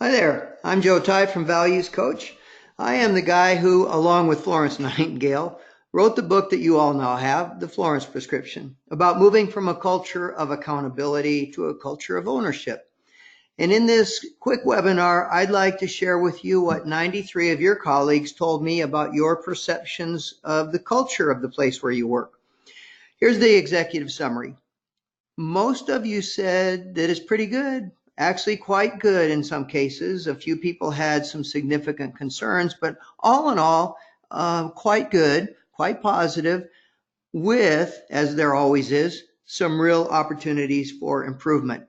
Hi there, I'm Joe Ty from Values Coach. I am the guy who, along with Florence Nightingale, wrote the book that you all now have, The Florence Prescription, about moving from a culture of accountability to a culture of ownership. And in this quick webinar, I'd like to share with you what 93 of your colleagues told me about your perceptions of the culture of the place where you work. Here's the executive summary. Most of you said that it's pretty good, actually quite good in some cases. A few people had some significant concerns, but all in all, quite good, quite positive, with, as there always is, some real opportunities for improvement.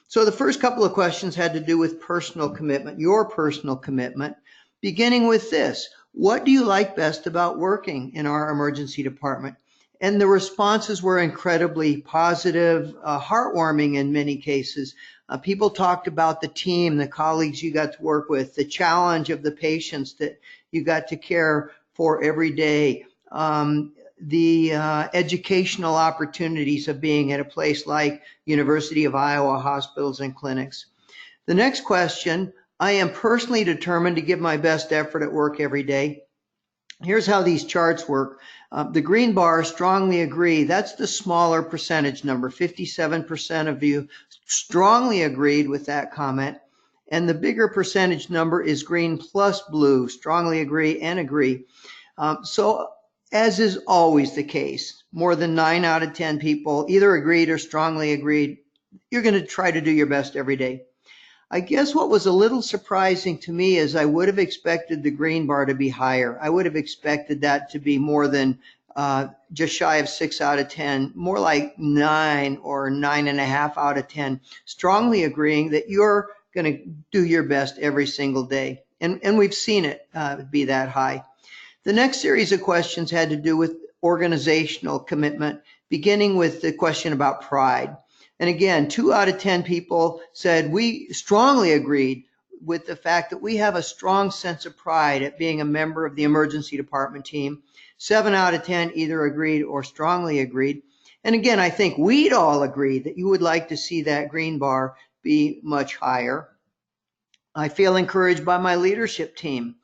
So the first couple of questions had to do with personal commitment, your personal commitment, beginning with this. What do you like best about working in our emergency department? And the responses were incredibly positive, heartwarming in many cases. People talked about the team, the colleagues you got to work with, the challenge of the patients that you got to care for every day, the educational opportunities of being at a place like University of Iowa hospitals and clinics. The next question, I am personally determined to give my best effort at work every day. Here's how these charts work. The green bar, strongly agree. That's the smaller percentage number. 57% of you strongly agreed with that comment. And the bigger percentage number is green plus blue, strongly agree and agree. So as is always the case, more than 9 out of 10 people either agreed or strongly agreed. You're going to try to do your best every day. I guess what was a little surprising to me is I would have expected the green bar to be higher. I would have expected that to be more than just shy of 6 out of 10, more like 9 or 9.5 out of 10, strongly agreeing that you're going to do your best every single day. And we've seen it be that high. The next series of questions had to do with organizational commitment, beginning with the question about pride. And again, 2 out of 10 people said we strongly agreed with the fact that we have a strong sense of pride at being a member of the emergency department team. 7 out of 10 either agreed or strongly agreed. And again, I think we'd all agree that you would like to see that green bar be much higher. I feel encouraged by my leadership team.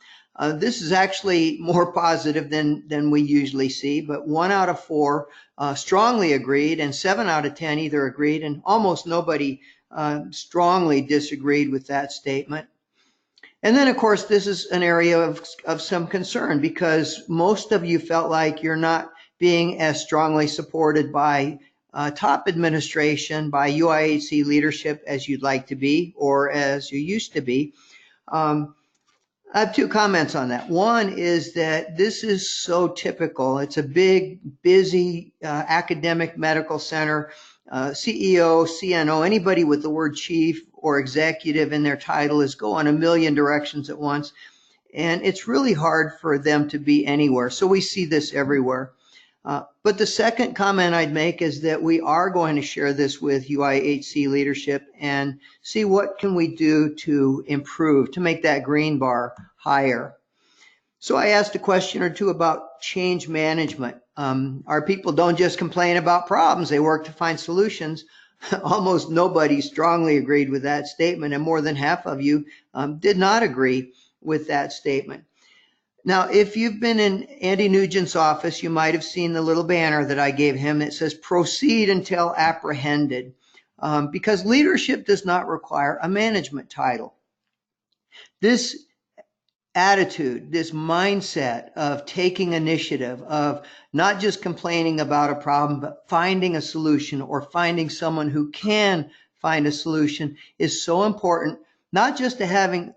This is actually more positive than we usually see, but 1 out of 4 strongly agreed, and 7 out of 10 either agreed, and almost nobody strongly disagreed with that statement. And then, of course, this is an area of some concern because most of you felt like you're not being as strongly supported by top administration, by UIHC leadership as you'd like to be or as you used to be. I have 2 comments on that. One is that this is so typical. It's a big, busy academic medical center. CEO, CNO, anybody with the word chief or executive in their title is going a million directions at once. And it's really hard for them to be anywhere. So we see this everywhere. But the second comment I'd make is that we are going to share this with UIHC leadership and see what can we do to improve, to make that green bar higher. So I asked a question or two about change management. Our people don't just complain about problems, they work to find solutions. Almost nobody strongly agreed with that statement, and more than half of you did not agree with that statement. Now, if you've been in Andy Nugent's office, you might have seen the little banner that I gave him. It says, proceed until apprehended, because leadership does not require a management title. This attitude, this mindset of taking initiative, of not just complaining about a problem, but finding a solution or finding someone who can find a solution is so important, not just to having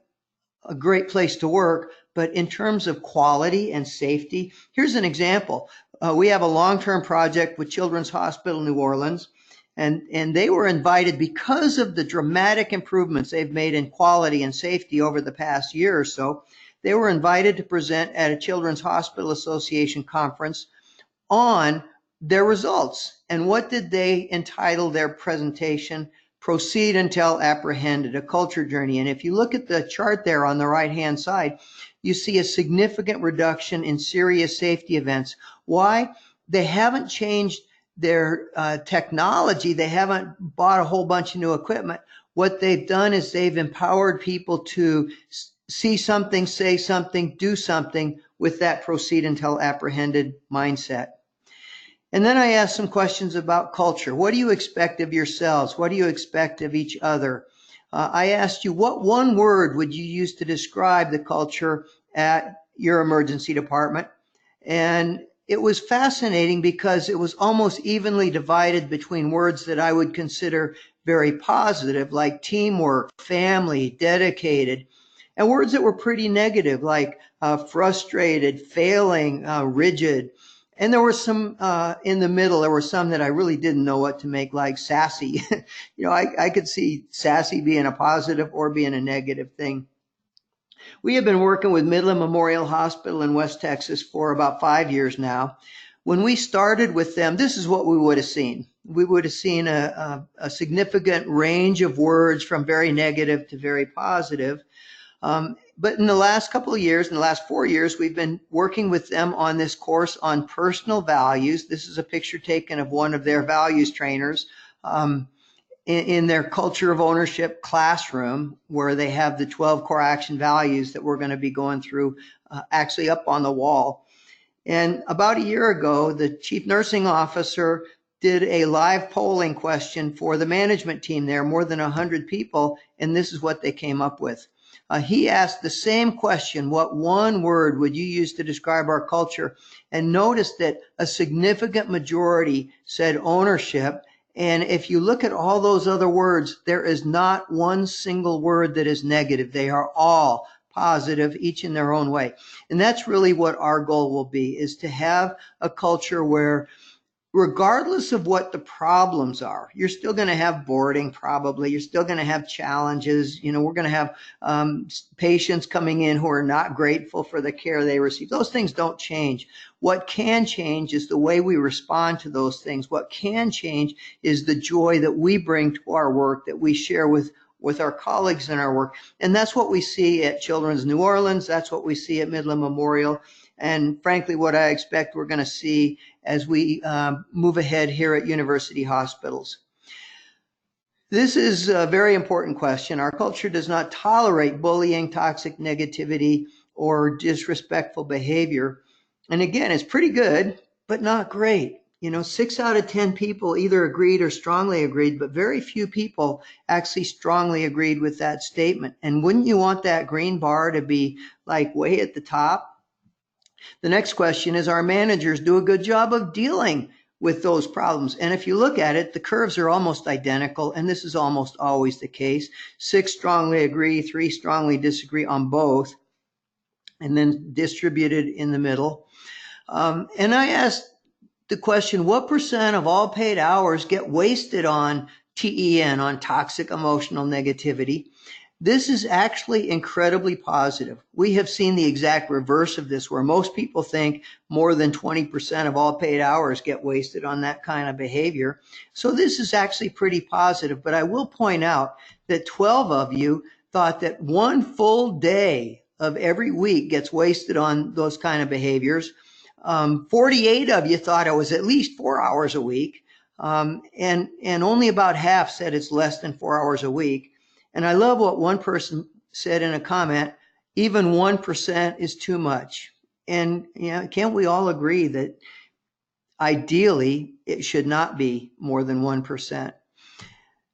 a great place to work, but in terms of quality and safety. Here's an example. We have a long-term project with Children's Hospital New Orleans, and they were invited because of the dramatic improvements they've made in quality and safety over the past year or so. They were invited to present at a Children's Hospital Association conference on their results. And what did they entitle their presentation? Proceed until apprehended, a culture journey. And if you look at the chart there on the right-hand side, you see a significant reduction in serious safety events. Why? They haven't changed their technology. They haven't bought a whole bunch of new equipment. What they've done is they've empowered people to see something, say something, do something with that proceed until apprehended mindset. And then I asked some questions about culture. What do you expect of yourselves? What do you expect of each other? I asked you, what one word would you use to describe the culture at your emergency department? And it was fascinating because it was almost evenly divided between words that I would consider very positive, like teamwork, family, dedicated, and words that were pretty negative, like frustrated, failing, rigid. And there were some in the middle, there were some that I really didn't know what to make, like sassy. I could see sassy being a positive or being a negative thing. We have been working with Midland Memorial Hospital in West Texas for about 5 years now. When we started with them, this is what we would have seen. We would have seen a significant range of words from very negative to very positive. But in the last couple of years, in the last 4 years, we've been working with them on this course on personal values. This is a picture taken of one of their values trainers in their culture of ownership classroom, where they have the 12 core action values that we're going to be going through actually up on the wall. And about a year ago, the chief nursing officer did a live polling question for the management team there, more than 100 people, and this is what they came up with. He asked the same question, what one word would you use to describe our culture? And notice that a significant majority said ownership. And if you look at all those other words, there is not one single word that is negative. They are all positive, each in their own way. And that's really what our goal will be, is to have a culture where, regardless of what the problems are, you're still going to have boarding probably. You're still going to have challenges. We're going to have patients coming in who are not grateful for the care they receive. Those things don't change. What can change is the way we respond to those things. What can change is the joy that we bring to our work, that we share with our colleagues in our work. And that's what we see at Children's New Orleans. That's what we see at Midland Memorial. And frankly, what I expect we're going to see as we move ahead here at university hospitals. This is a very important question. Our culture does not tolerate bullying, toxic negativity, or disrespectful behavior. And again, it's pretty good, but not great. 6 out of 10 people either agreed or strongly agreed, but very few people actually strongly agreed with that statement. And wouldn't you want that green bar to be like way at the top? The next question is, our managers do a good job of dealing with those problems? And if you look at it, the curves are almost identical, and this is almost always the case. 6 strongly agree, 3 strongly disagree on both, and then distributed in the middle. And I asked the question, what percent of all paid hours get wasted on TEN, on toxic emotional negativity? This is actually incredibly positive. We have seen the exact reverse of this, where most people think more than 20% of all paid hours get wasted on that kind of behavior. So this is actually pretty positive. But I will point out that 12 of you thought that 1 full day of every week gets wasted on those kind of behaviors. 48 of you thought it was at least 4 hours a week. And only about half said it's less than 4 hours a week. And I love what one person said in a comment, even 1% is too much. And can't we all agree that ideally it should not be more than 1%?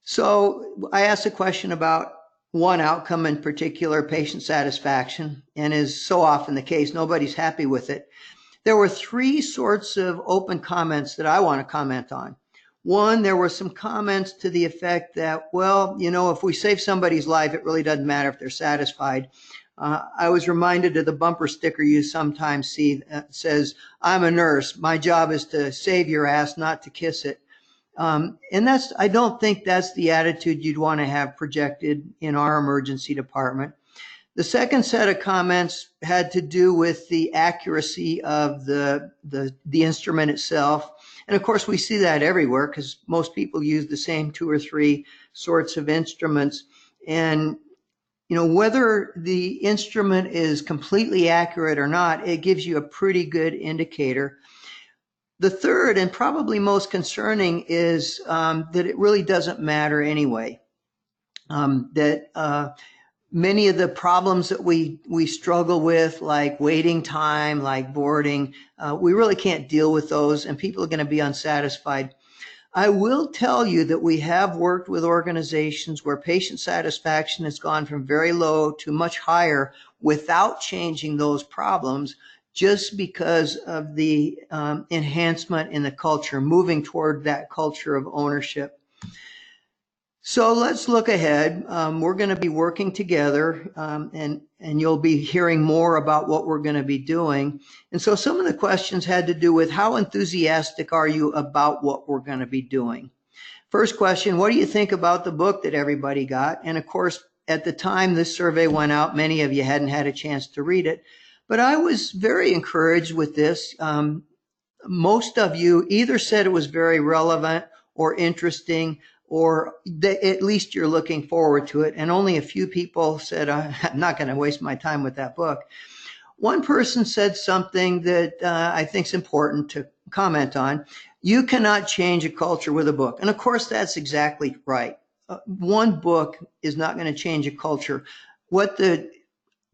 So I asked a question about one outcome in particular, patient satisfaction, and is so often the case, nobody's happy with it. There were 3 sorts of open comments that I want to comment on. One, there were some comments to the effect that, well, if we save somebody's life, it really doesn't matter if they're satisfied. I was reminded of the bumper sticker you sometimes see that says, I'm a nurse. My job is to save your ass, not to kiss it. And I don't think that's the attitude you'd want to have projected in our emergency department. The second set of comments had to do with the accuracy of the instrument itself. And of course, we see that everywhere because most people use the same 2 or 3 sorts of instruments. And, whether the instrument is completely accurate or not, it gives you a pretty good indicator. The third and probably most concerning is that it really doesn't matter anyway. that many of the problems that we struggle with, like waiting time, like boarding, we really can't deal with those, and people are going to be unsatisfied. I will tell you that we have worked with organizations where patient satisfaction has gone from very low to much higher without changing those problems, just because of the enhancement in the culture, moving toward that culture of ownership. So let's look ahead. We're going to be working together, and you'll be hearing more about what we're going to be doing. And so some of the questions had to do with how enthusiastic are you about what we're going to be doing? First question, what do you think about the book that everybody got? And of course, at the time this survey went out, many of you hadn't had a chance to read it, but I was very encouraged with this. Most of you either said it was very relevant or interesting, or at least you're looking forward to it. And only a few people said, I'm not going to waste my time with that book. One person said something that I think is important to comment on. You cannot change a culture with a book. And of course, that's exactly right. One book is not going to change a culture. What the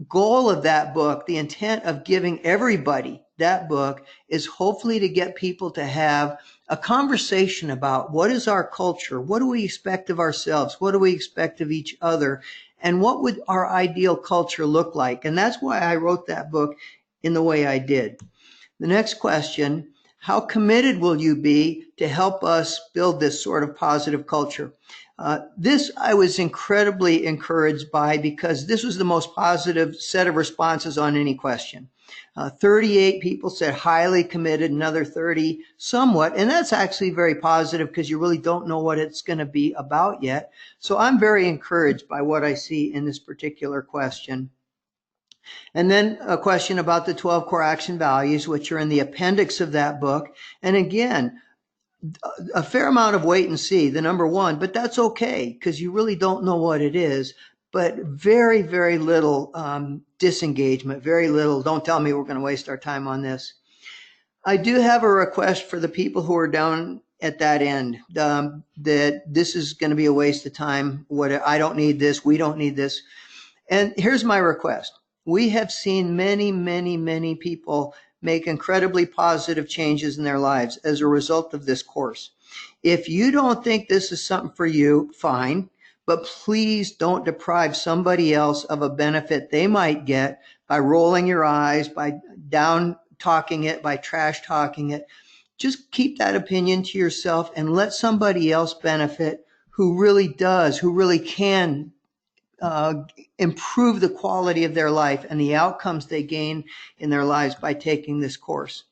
goal of that book, the intent of giving everybody that book, is hopefully to get people to have a conversation about what is our culture, what do we expect of ourselves, what do we expect of each other, and what would our ideal culture look like. And that's why I wrote that book in the way I did. The next question, how committed will you be to help us build this sort of positive culture? This I was incredibly encouraged by, because this was the most positive set of responses on any question. 38 people said highly committed, another 30 somewhat, and that's actually very positive because you really don't know what it's going to be about yet. So I'm very encouraged by what I see in this particular question. And then a question about the 12 core action values, which are in the appendix of that book. And again, a fair amount of wait and see, the number one, but that's okay because you really don't know what it is. But very, very little disengagement, very little, don't tell me we're going to waste our time on this. I do have a request for the people who are down at that end, that this is going to be a waste of time. I don't need this, we don't need this. And here's my request. We have seen many, many, many people make incredibly positive changes in their lives as a result of this course. If you don't think this is something for you, fine, but please don't deprive somebody else of a benefit they might get by rolling your eyes, by down talking it, by trash talking it. Just keep that opinion to yourself and let somebody else benefit who really does, who really can improve the quality of their life and the outcomes they gain in their lives by taking this course.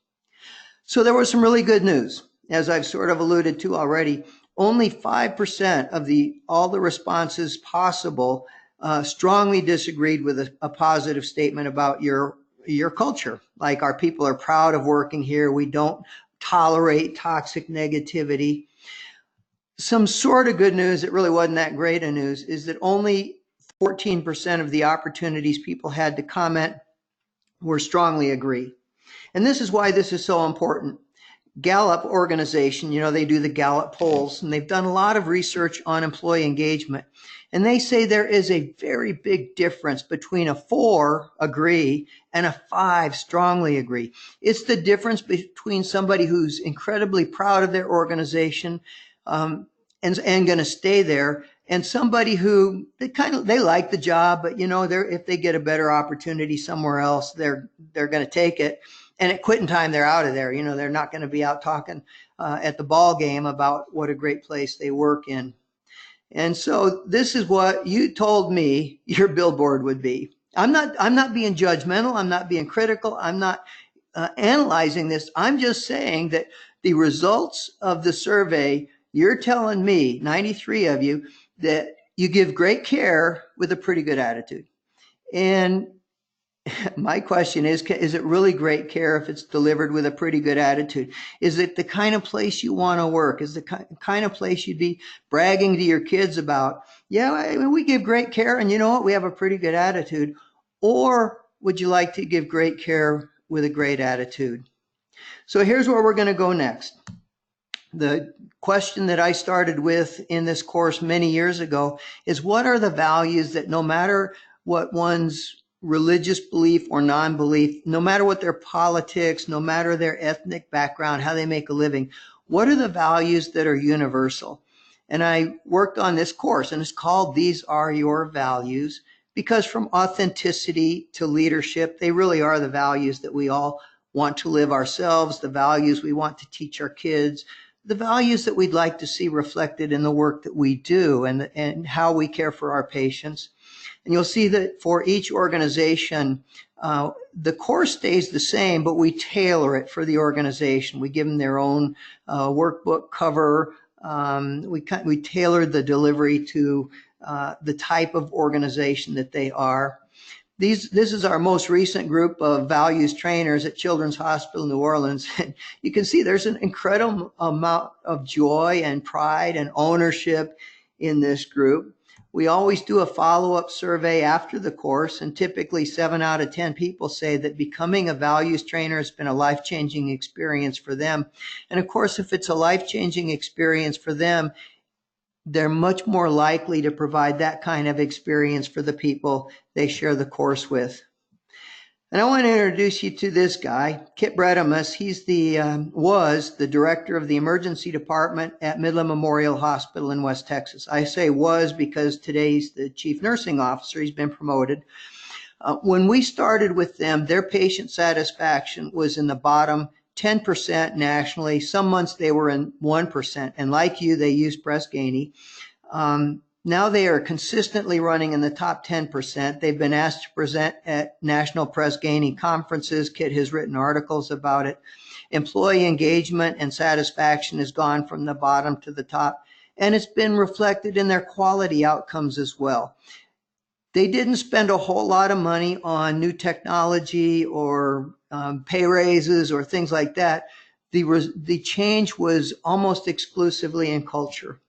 So there was some really good news. As I've sort of alluded to already, only 5% of all the responses possible strongly disagreed with a positive statement about your culture. Like, our people are proud of working here. We don't tolerate toxic negativity. Some sort of good news, it really wasn't that great a news, is that only 14% of the opportunities people had to comment were strongly agree. And this is why this is so important. Gallup organization, they do the Gallup polls, and they've done a lot of research on employee engagement. And they say there is a very big difference between a 4 agree and a 5 strongly agree. It's the difference between somebody who's incredibly proud of their organization and going to stay there, and somebody who they like the job, but if they get a better opportunity somewhere else, they're going to take it. And at quitting time, they're out of there. They're not going to be out talking at the ball game about what a great place they work in. And so this is what you told me your billboard would be. I'm not being judgmental. I'm not being critical. I'm not analyzing this. I'm just saying that the results of the survey, you're telling me, 93 of you, that you give great care with a pretty good attitude. And my question is it really great care if it's delivered with a pretty good attitude? Is it the kind of place you want to work? Is it the kind of place you'd be bragging to your kids about? Yeah, we give great care, and you know what? We have a pretty good attitude. Or would you like to give great care with a great attitude? So here's where we're going to go next. The question that I started with in this course many years ago is, what are the values that no matter what one's religious belief or non-belief, no matter what their politics, no matter their ethnic background, how they make a living, what are the values that are universal? And I worked on this course, and it's called These Are Your Values, because from authenticity to leadership, they really are the values that we all want to live ourselves, the values we want to teach our kids, the values that we'd like to see reflected in the work that we do, and how we care for our patients. And you'll see that for each organization, the course stays the same, but we tailor it for the organization. We give them their own workbook cover. We tailor the delivery to the type of organization that they are. This is our most recent group of values trainers at Children's Hospital New Orleans. And you can see there's an incredible amount of joy and pride and ownership in this group. We always do a follow-up survey after the course, and typically 7 out of 10 people say that becoming a values trainer has been a life-changing experience for them. And of course, if it's a life-changing experience for them, they're much more likely to provide that kind of experience for the people they share the course with. And I want to introduce you to this guy, Kit Bredemus. He's was the director of the emergency department at Midland Memorial Hospital in West Texas. I say was because today he's the chief nursing officer. He's been promoted. When we started with them, their patient satisfaction was in the bottom 10% nationally. Some months they were in 1%. And like you, they use Press Ganey. Now they are consistently running in the top 10%. They've been asked to present at National Press Ganey conferences. Kit has written articles about it. Employee engagement and satisfaction has gone from the bottom to the top, and it's been reflected in their quality outcomes as well. They didn't spend a whole lot of money on new technology or pay raises or things like that. The change was almost exclusively in culture.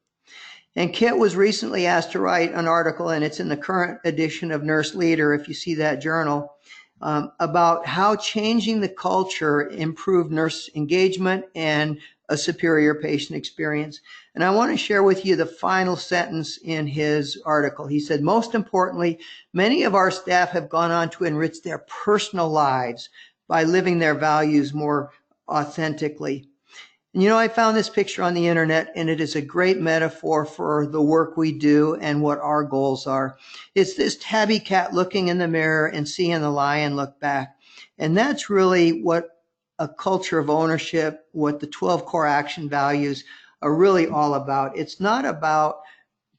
And Kit was recently asked to write an article, and it's in the current edition of Nurse Leader, if you see that journal, about how changing the culture improved nurse engagement and a superior patient experience. And I want to share with you the final sentence in his article. He said, most importantly, many of our staff have gone on to enrich their personal lives by living their values more authentically. And you know, I found this picture on the internet, and it is a great metaphor for the work we do and what our goals are. It's this tabby cat looking in the mirror and seeing the lion look back. And that's really what a culture of ownership, what the 12 core action values are really all about. It's not about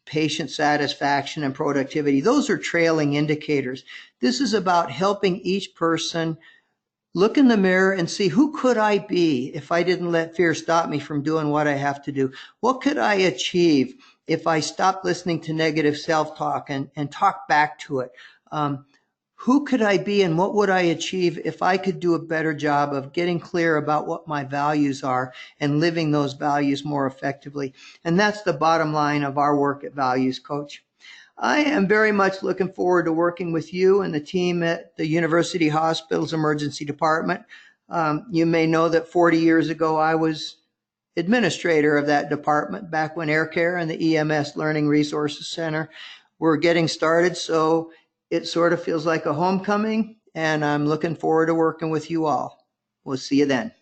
patient satisfaction and productivity. Those are trailing indicators. This is about helping each person look in the mirror and see, who could I be if I didn't let fear stop me from doing what I have to do? What could I achieve if I stopped listening to negative self-talk and talk back to it? Who could I be, and what would I achieve if I could do a better job of getting clear about what my values are and living those values more effectively? And that's the bottom line of our work at Values Coach. I am very much looking forward to working with you and the team at the University Hospital's Emergency Department. You may know that 40 years ago, I was administrator of that department back when Air Care and the EMS Learning Resources Center were getting started. So it sort of feels like a homecoming, and I'm looking forward to working with you all. We'll see you then.